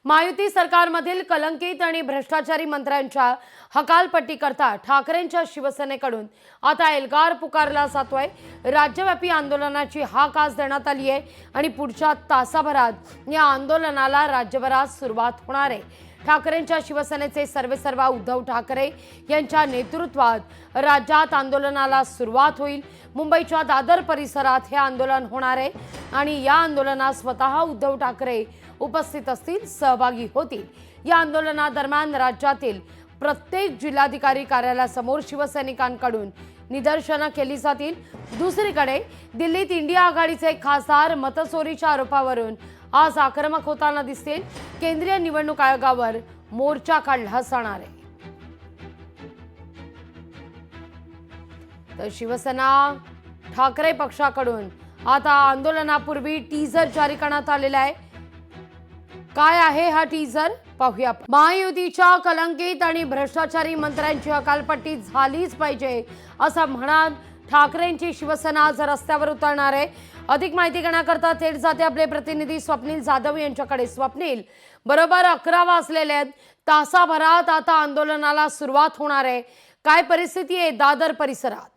महायुती सरकारमधील कलंकित आणि भ्रष्टाचारी मंत्र्यांच्या हकालपट्टी करता ठाकरेंच्या शिवसेनेकडून आता एल्गार पुकारला जातोय। राज्यव्यापी आंदोलनाची हाक आज देण्यात आली आहे आणि पुढच्या तासाभरात या आंदोलनाला राज्यभरात सुरुवात होणार आहे। ठाकरेंच्या शिवसेनेचे सर्वेसर्वा उद्धव ठाकरे यांच्या नेतृत्वात राज्यात आंदोलनाला सुरुवात होईल। मुंबईच्या दादर परिसरात हे आंदोलन होणार आहे आणि या आंदोलनात स्वतः उद्धव ठाकरे उपस्थित असतील, सहभागी होतील। या आंदोलनादरम्यान राज्यातील प्रत्येक जिल्हाधिकारी कार्यालयासमोर शिवसैनिकांकडून निदर्शनं केली जातील। दुसरीकडे दिल्लीत इंडिया आघाडीचे खासदार मतचोरीच्या आरोपावरून आज आक्रमक होताना दिसतील। केंद्रीय निवडणूक आयोगावर मोर्चा काढला जाणार आहे। तर शिवसेना ठाकरे पक्षाकडून आता आंदोलनापूर्वी टीजर जारी करण्यात आलेला आहे। काय आहे हा टीजर पाहूया। महायुतीच्या कलंकित आणि भ्रष्टाचारी मंत्र्यांची हकालपट्टी झालीच पाहिजे असं म्हणत ठाकरेंची शिवसेना आज रस्त्यावर उतरणार आहे। अधिक माहिती घेण्याकरता थेट जाते आपले प्रतिनिधी स्वप्नील जाधव यांच्याकडे। स्वप्नील, बरोबर 11 वाजलेले आहेत, तासाभरात आता आंदोलनाला सुरुवात होणार आहे। काय परिस्थिती आहे दादर परिसरात?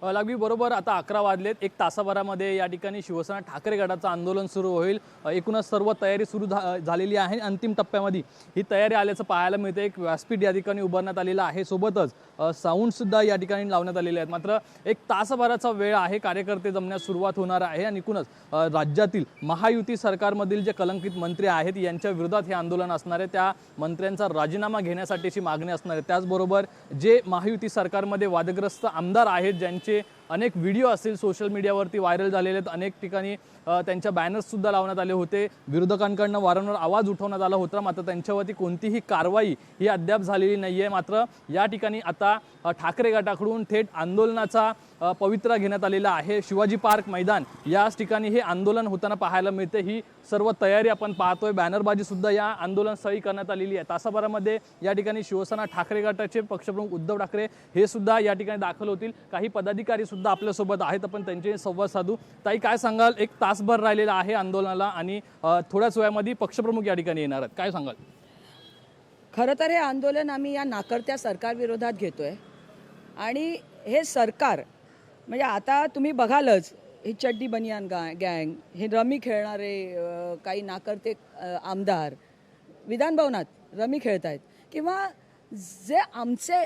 लागवी बरोबर आता 11 वाजलेत, एक तासाभरामध्ये या ठिकाणी शिवसेना ठाकरे गटाचं आंदोलन सुरू होईल। एकूणच सर्व तयारी सुरू झालेली आहे। अंतिम टप्प्यामध्ये ही तयारी आल्याचं पाहायला मिळते। एक व्यासपीठ या ठिकाणी उभारण्यात आलेला आहे, सोबतच साऊंड सुद्धा या ठिकाणी लावण्यात आलेले आहेत। मात्र एक तासाभराचा वेळ आहे, कार्यकर्ते जमण्यास सुरुवात होणार आहे आणि एकूणच राज्यातील महायुती सरकारमधील जे कलंकित मंत्री आहेत यांच्या विरोधात हे आंदोलन असणार आहे। त्या मंत्र्यांचा राजीनामा घेण्यासाठीची मागणी असणार आहे। त्याचबरोबर जे महायुती सरकारमध्ये वादग्रस्त आमदार आहेत, ज्यांचे अनेक व्हिडिओ असतील सोशल मीडियावरती व्हायरल झालेले आहेत, अनेक ठिकाणी त्यांच्या बॅनर्स सुद्धा लावण्यात आले होते, विरोधकांकडून वारंवार आवाज उठवण्यात आला होता, मात्र त्यांच्यावरती कोणतीही कारवाई ही अद्याप झालेली नाहीये। मात्र या ठिकाणी आता ठाकरे गटाकडून थेट आंदोलनाचा पवित्रा घेण्यात आलेला आहे। शिवाजी पार्क मैदान याच ठिकाणी हे आंदोलन होताना पाहायला मिळते। ही सर्व तयारी आपण पाहतोय, बॅनरबाजी सुद्धा या आंदोलनस्थळी करण्यात आलेली आहे। तासाभरामध्ये या ठिकाणी शिवसेना ठाकरे गटाचे पक्षप्रमुख उद्धव ठाकरे हे सुद्धा या ठिकाणी दाखल होतील। काही पदाधिकारी सुद्धा आपल्यासोबत आहेत, आपण त्यांचे संवाद साधू। ताई, काय सांगाल, एक तासभर राहिलेला आहे आंदोलनाला आणि थोड्याच वेळामध्ये पक्षप्रमुख या ठिकाणी येणार आहेत, काय सांगाल? खरं तर हे आंदोलन आम्ही या नाकर्त्या सरकार विरोधात घेतोय आणि हे सरकार म्हणजे आता तुम्ही बघालच, ही चड्डी बनियान गँग, हे रमी खेळणारे काही नाकर्ते आमदार विधान भवनात रमी खेळत आहेत, किंवा जे आमचे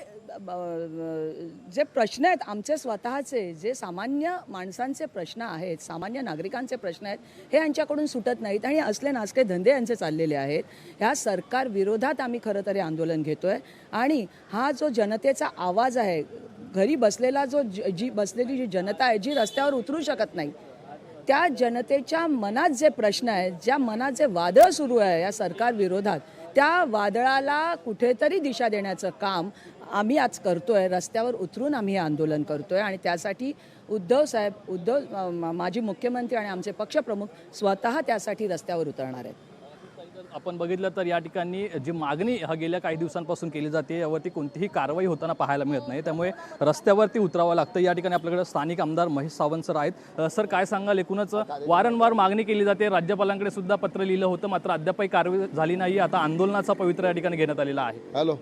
जे प्रश्न आहेत, आमचे स्वतःचे जे सामान्य माणसांचे प्रश्न आहेत, सामान्य नागरिकांचे प्रश्न आहेत, हे यांच्याकडून सुटत नाहीत आणि असले नासके धंदे यांचे चाललेले आहेत। ह्या सरकार विरोधात आम्ही खरं तर हे आंदोलन घेतोय आणि हा जो जनतेचा आवाज आहे, घरी बसलेला बसलेली जी जनता आहे, जी रस्त्यावर उतरू शकत नाही, त्या जनतेच्या मनात जे प्रश्न आहेत, ज्या मनात जे वादळ सुरू आहे या सरकार विरोधात, त्या वादळाला कुठेतरी दिशा देण्याचं काम आम्ही आज करतोय। रस्त्यावर उतरून आम्ही हे आंदोलन करतोय आणि त्यासाठी उद्धव माजी मुख्यमंत्री आणि आमचे पक्षप्रमुख स्वतः त्यासाठी रस्त्यावर उतरणार आहेत। आपण बघितलं तर या ठिकाणी जी मागणी गेल्या काही दिवसांपासून केली जाते, यावरती कोणतीही कारवाई होताना पाहायला मिळत नाही, त्यामुळे रस्त्यावरती उतरावं लागतं। या ठिकाणी आपल्याकडे स्थानिक आमदार महेश सावंत सर आहेत। सर, काय सांगाल, एकूणच वारंवार मागणी केली जाते, राज्यपालांकडे सुद्धा पत्र लिहिलं होतं, मात्र अद्यापही कारवाई झाली नाही। आता आंदोलनाचा पवित्रा या ठिकाणी घेण्यात आलेला आहे। हॅलो,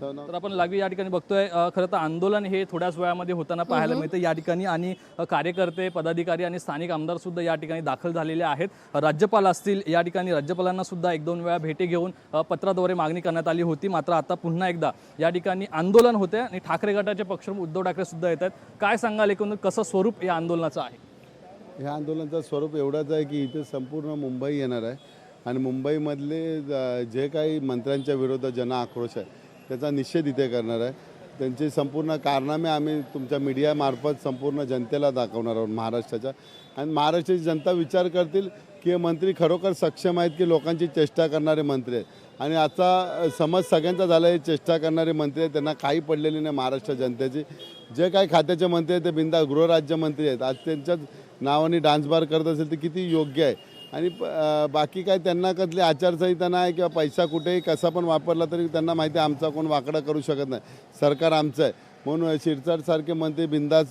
तर आपण लागवी या ठिकाणी बघतोय, खरं तर आंदोलन हे थोड्याच वेळामध्ये होताना पाहायला मिळतं या ठिकाणी आणि कार्यकर्ते, पदाधिकारी आणि स्थानिक आमदार सुद्धा या ठिकाणी दाखल झालेले आहेत। राज्यपाल असतील, या ठिकाणी राज्यपालांना सुद्धा 1-2 वेळा भेटी घेऊन पत्राद्वारे मागणी करण्यात आली होती, मात्र आता पुन्हा एकदा या ठिकाणी आंदोलन होते आणि ठाकरे गटाचे पक्षप्रमुख उद्धव ठाकरे सुद्धा येत आहेत। काय सांगाल, एकूण कसं स्वरूप या आंदोलनाचं आहे? ह्या आंदोलनाचं स्वरूप एवढंच आहे की इथे संपूर्ण मुंबई येणार आहे आणि मुंबईमधले जे काही मंत्र्यांच्या विरोधात जन आक्रोश आहे त्याचा निषेध इथे करणार आहे। त्यांचे संपूर्ण कारनामे आम्ही तुमच्या मीडियामार्फत संपूर्ण जनतेला दाखवणार आहोत महाराष्ट्राच्या, आणि महाराष्ट्राची जनता विचार करतील की हे मंत्री खरोखर सक्षम आहेत की लोकांची चेष्टा करणारे मंत्री आहेत। आणि आता समज सगळ्यांचा झाला, हे चेष्टा करणारे मंत्री आहेत, त्यांना काही पडलेली नाही महाराष्ट्र जनतेची। जे काही खात्याचे मंत्री आहेत ते बिंदा गृहराज्यमंत्री आहेत, आज त्यांच्याच नावाने डान्स बार करत असेल तर किती योग्य आहे। आणि बाकी काय त्यांना कसली आचारसंहिता नाही किंवा पैसा कुठेही कसा पण वापरला तरी त्यांना माहिती आहे आमचा कोण वाकडा करू शकत नाही, सरकार आमचं आहे। म्हणून शिरसाट सारखे मंत्री बिंदास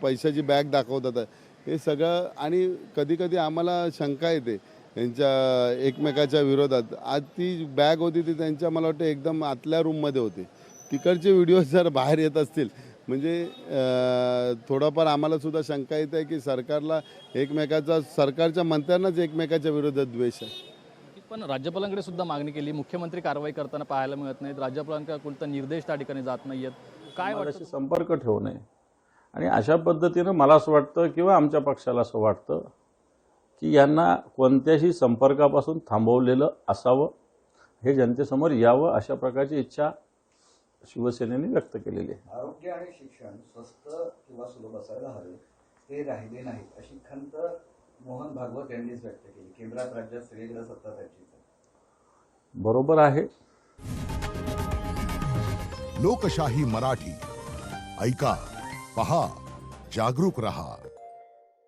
पैशाची बॅग दाखवतात। हे सगळं. आणि कधी कधी आम्हाला शंका येते यांच्या एकमेकाच्या विरोधात. आज ती बॅग होती ती त्यांच्या मला वाटतं एकदम आतल्या रूममध्ये होती. तिकडचे व्हिडिओज जर बाहेर येत असतील म्हणजे थोडाफार आम्हाला सुद्धा शंका येत आहे की सरकारच्या मंत्र्यांनाच एकमेकाच्या विरोधात द्वेष आहे. पण राज्यपालांकडे सुद्धा मागणी केली, मुख्यमंत्री कारवाई करताना पाहायला मिळत नाहीत, राज्यपालांकडे कोणता निर्देश त्या ठिकाणी जात नाहीयेत. काय वाटतं? माझ्याशी संपर्क ठेवू नये. आणि अशा पद्धतीनं मला असं वाटतं किंवा आमच्या पक्षाला असं वाटतं की यांना कोणत्याही संपर्कापासून थांबवलेलं असावं, हे जनतेसमोर यावं, अशा प्रकारची इच्छा शिवसेनेने व्यक्त केलेली आहे. आरोग्य आणि शिक्षण स्वस्त किंवा सुलभ असायला हवे, ते राहिले नाहीत अशी खंत मोहन भागवत यांनीच व्यक्त केली. केंद्रात राज्यात सगळीकडे सत्ता त्यांचीच आहे. बरोबर आहे. लोकशाही मराठी ऐका, पहा, जागरूक रहा.